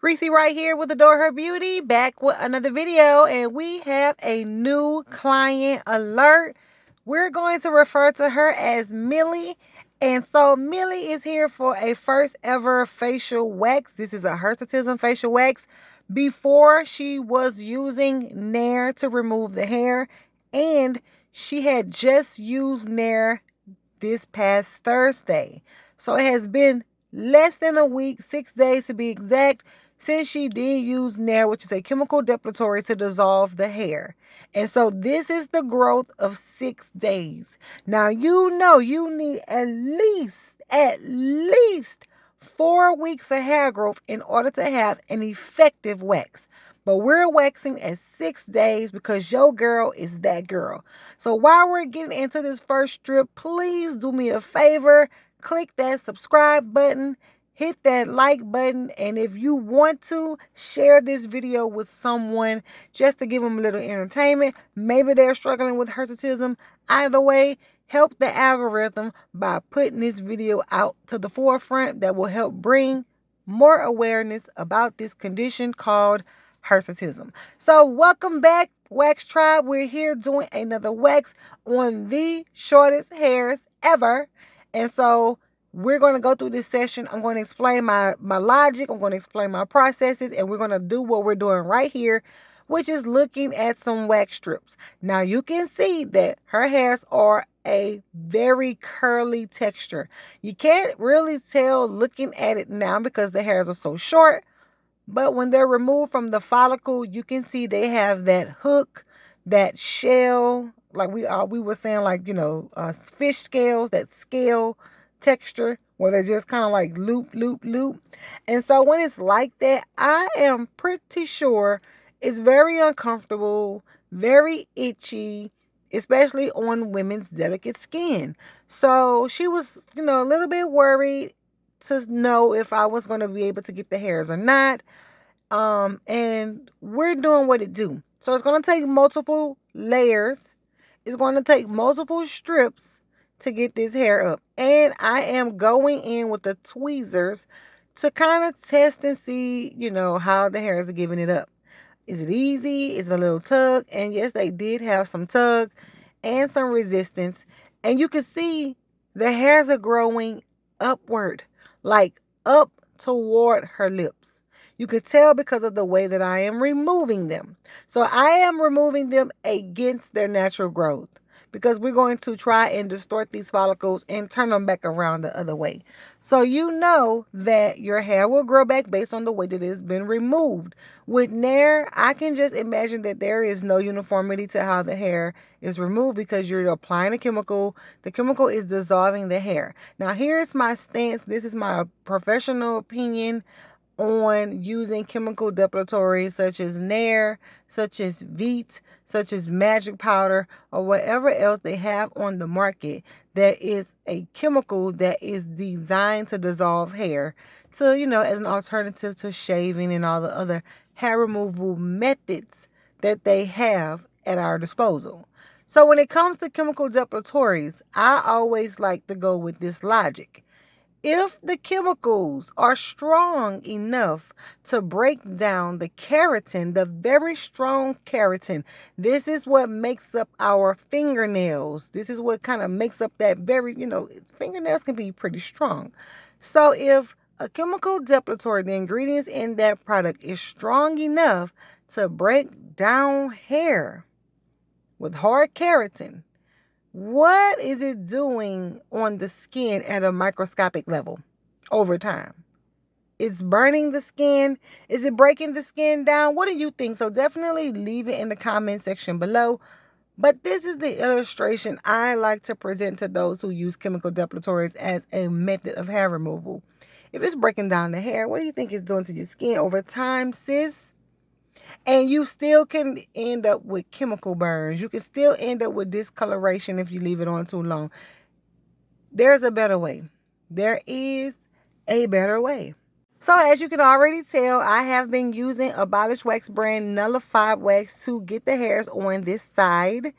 Reese right here with Adore Her Beauty, back with another video, and we have a new client alert. We're going to refer to her as Millie. And so Millie is here for a first ever facial wax. This is a Hirsutism facial wax. Before, she was using Nair to remove the hair, and she had just used Nair this past Thursday. So it has been less than a week, 6 days to be exact, since she did use Nair, which is a chemical depilatory to dissolve the hair. And so this is the growth of 6 days. Now you know you need at least 4 weeks of hair growth in order to have an effective wax. But we're waxing at 6 days because your girl is that girl. So while we're getting into this first strip, please do me a favor. Click that subscribe button. Hit that like button. And if you want to, share this video with someone just to give them a little entertainment. Maybe they're struggling with hirsutism. Either way, help the algorithm by putting this video out to the forefront. That will help bring more awareness about this condition called hirsutism. So welcome back, Wax Tribe. We're here doing another wax on the shortest hairs ever. And so we're going to go through this session. I'm going to explain my logic. I'm going to explain my processes. And we're going to do what we're doing right here, which is looking at some wax strips. Now you can see that her hairs are a very curly texture. You can't really tell looking at it now because the hairs are so short. But when they're removed from the follicle, you can see they have that hook, that shell, like we were saying, like, fish scales, that scale texture, where they're just kind of like loop, loop, loop. And so when it's like that, I am pretty sure it's very uncomfortable, very itchy, especially on women's delicate skin. So she was, a little bit worried to know if I was going to be able to get the hairs or not. And we're doing what it do. So it's going to take multiple layers. It's going to take multiple strips to get this hair up. And I am going in with the tweezers to kind of test and see, how the hairs are giving it up. Is it easy? Is it a little tug? And yes, they did have some tug and some resistance. And you can see the hairs are growing upward, like up toward her lips. You could tell because of the way that I am removing them. So I am removing them against their natural growth because we're going to try and distort these follicles and turn them back around the other way. So you know that your hair will grow back based on the way that it has been removed. With Nair, I can just imagine that there is no uniformity to how the hair is removed because you're applying a chemical. The chemical is dissolving the hair. Now here's my stance. This is my professional opinion on using chemical depilatories such as Nair, such as Veet, such as Magic Powder, or whatever else they have on the market that is a chemical that is designed to dissolve hair, to, as an alternative to shaving and all the other hair removal methods that they have at our disposal. So when it comes to chemical depilatories, I always like to go with this logic. If the chemicals are strong enough to break down the keratin, the very strong keratin, this is what makes up our fingernails. This is what kind of makes up that very, fingernails can be pretty strong. So if a chemical depilatory, the ingredients in that product is strong enough to break down hair with hard keratin, what is it doing on the skin at a microscopic level over time? It's burning the skin. Is it breaking the skin down? What do you think? So definitely leave it in the comment section below. But this is the illustration I like to present to those who use chemical depilatories as a method of hair removal. If it's breaking down the hair, what do you think it's doing to your skin over time, sis? And you still can end up with chemical burns. You can still end up with discoloration if you leave it on too long. There's a better way. There is a better way. So as you can already tell, I have been using Abolish Wax brand nullified wax to get the hairs on this side.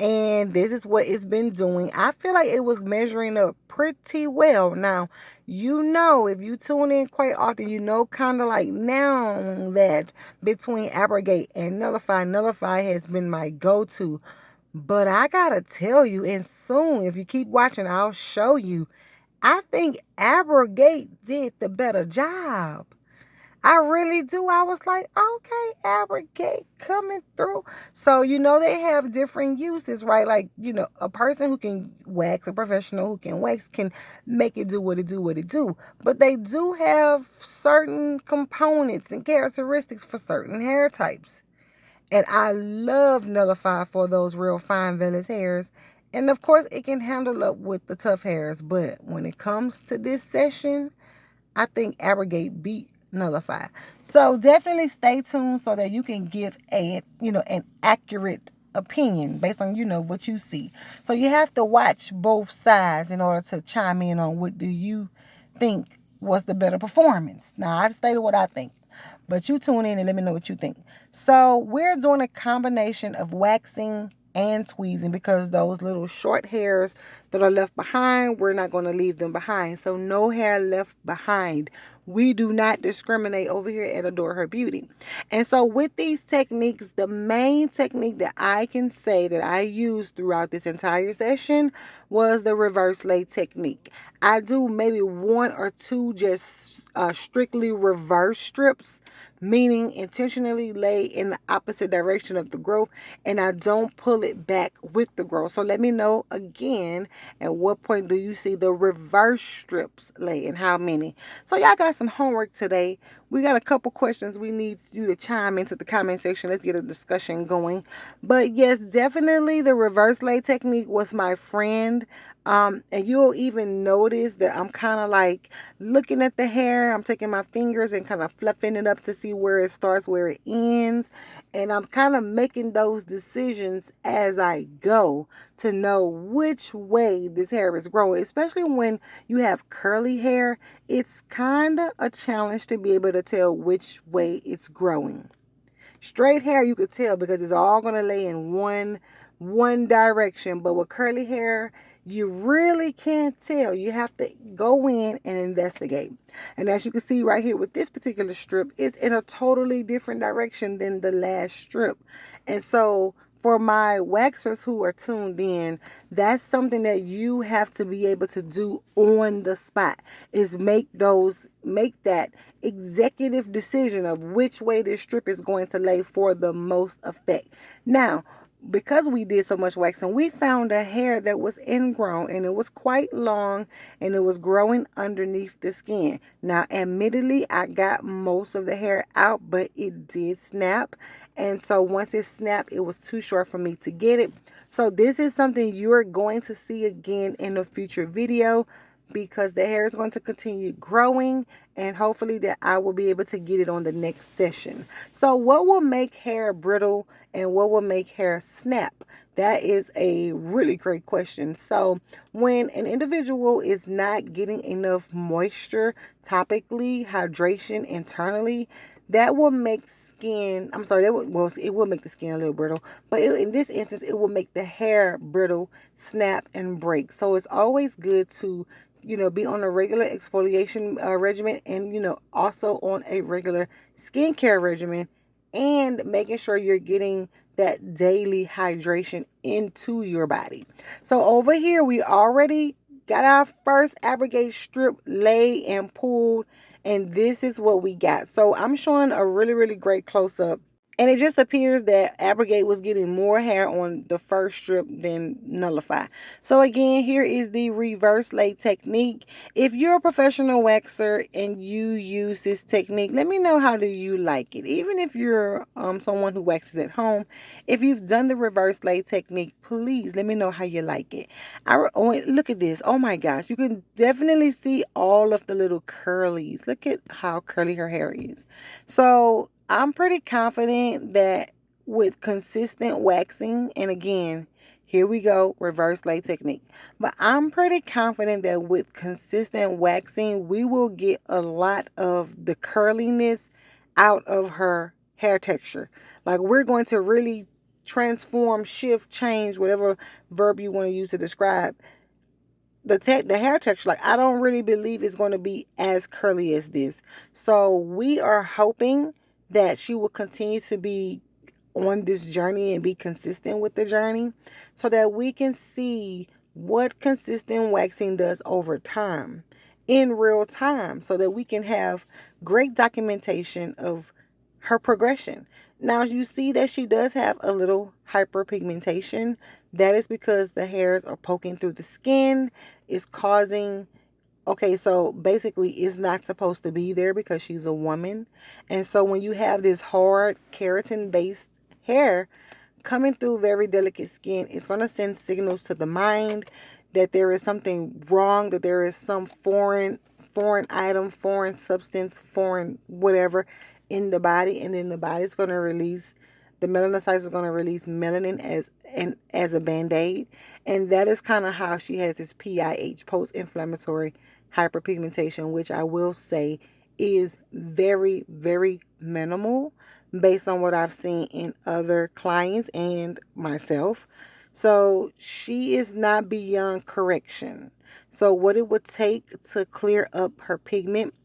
And this is what it's been doing. I feel like it was measuring up pretty well. Now, if you tune in quite often, kind of like now that between abrogate and nullify has been my go-to. But I gotta tell you, and soon, if you keep watching, I'll show you. I think abrogate did the better job. I really do. I was like, okay, abrogate coming through. So, they have different uses, right? Like, a person who can wax, a professional who can wax can make it do what it do. But they do have certain components and characteristics for certain hair types. And I love Nullify for those real fine vellus hairs. And of course, it can handle up with the tough hairs. But when it comes to this session, I think abrogate beat nullify. So definitely stay tuned so that you can give an accurate opinion based on, what you see. So you have to watch both sides in order to chime in on what do you think was the better performance. Now, I stated what I think, but you tune in and let me know what you think. So we're doing a combination of waxing and tweezing because those little short hairs that are left behind, we're not going to leave them behind. So no hair left behind. We do not discriminate over here at Adore Her Beauty. And so with these techniques, the main technique that I can say that I used throughout this entire session was the reverse lay technique. I do maybe one or two just strictly reverse strips, meaning intentionally lay in the opposite direction of the growth, and I don't pull it back with the growth. So let me know again, at what point do you see the reverse strips lay and how many? So y'all got some homework today. We got a couple questions we need you to chime into the comment section. Let's get a discussion going. But yes, definitely the reverse lay technique was my friend. And you'll even notice that I'm kind of like looking at the hair. I'm taking my fingers and kind of fluffing it up to see where it starts, where it ends. And I'm kind of making those decisions as I go to know which way this hair is growing. Especially when you have curly hair, it's kind of a challenge to be able to tell which way it's growing. Straight hair, you could tell because it's all going to lay in one direction. But with curly hair, you really can't tell. You have to go in and investigate. And as you can see right here with this particular strip, it's in a totally different direction than the last strip. And so for my waxers who are tuned in, that's something that you have to be able to do on the spot, is make that executive decision of which way this strip is going to lay for the most effect. Now, because we did so much waxing, we found a hair that was ingrown and it was quite long and it was growing underneath the skin. Now, admittedly, I got most of the hair out, but it did snap. And so once it snapped, it was too short for me to get it. So this is something you're going to see again in a future video, because the hair is going to continue growing and hopefully that I will be able to get it on the next session. So what will make hair brittle and what will make hair snap? That is a really great question. So when an individual is not getting enough moisture topically, hydration internally, that will make it will make the skin a little brittle, but in this instance, it will make the hair brittle, snap, and break. So it's always good to be on a regular exfoliation regimen, and also on a regular skincare regimen, and making sure you're getting that daily hydration into your body. So over here, we already got our first abrogate strip laid and pulled, and this is what we got. So I'm showing a really, really great close-up. And it just appears that abrogate was getting more hair on the first strip than nullify. So again, here is the reverse lay technique. If you're a professional waxer and you use this technique, let me know how do you like it. Even if you're someone who waxes at home, if you've done the reverse lay technique, please let me know how you like it. Look at this. Oh my gosh. You can definitely see all of the little curlies. Look at how curly her hair is. So I'm pretty confident that with consistent waxing, and again, here we go, reverse lay technique. But I'm pretty confident that with consistent waxing, we will get a lot of the curliness out of her hair texture. Like, we're going to really transform, shift, change, whatever verb you want to use to describe the hair texture. Like, I don't really believe it's going to be as curly as this. So we are hoping that she will continue to be on this journey and be consistent with the journey, so that we can see what consistent waxing does over time, in real time, so that we can have great documentation of her progression. Now, you see that she does have a little hyperpigmentation. That is because the hairs are poking through the skin. It's causing, okay, so basically it's not supposed to be there because she's a woman. And so when you have this hard keratin based hair coming through very delicate skin, it's going to send signals to the mind that there is something wrong, that there is some foreign item, foreign substance, foreign whatever in the body. And then the body's going to release, the melanocytes is going to release melanin as a band-aid. And that is kind of how she has this PIH, post-inflammatory hyperpigmentation, which I will say is very, very minimal based on what I've seen in other clients and myself. So she is not beyond correction. So what it would take to clear up her pigment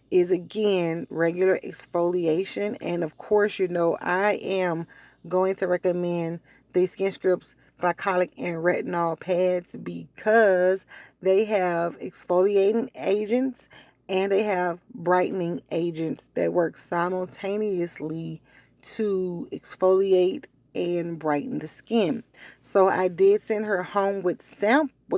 is, again, regular exfoliation. And of course, I am going to recommend the Skin Scripts glycolic and retinol pads, because they have exfoliating agents and they have brightening agents that work simultaneously to exfoliate and brighten the skin. So I did send her home with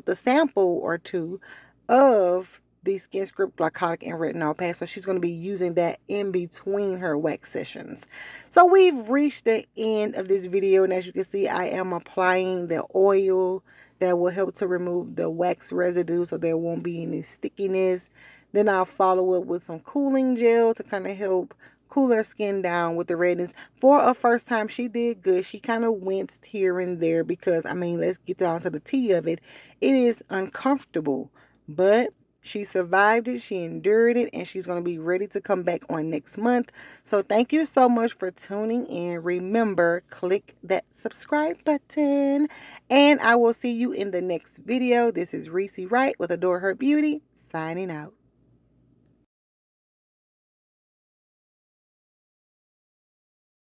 a sample or two of the Skin Script glycolic and retinol pad. So she's going to be using that in between her wax sessions. So we've reached the end of this video, and as you can see, I am applying the oil that will help to remove the wax residue so there won't be any stickiness. Then I'll follow up with some cooling gel to kind of help cool her skin down with the redness. For a first time, she did good. She kind of winced here and there because, I mean, let's get down to the tea of it. It is uncomfortable, but she survived it, she endured it, and she's going to be ready to come back on next month. So thank you so much for tuning in. Remember, click that subscribe button, and I will see you in the next video. This is Reese Wright with Adore Her Beauty, signing out.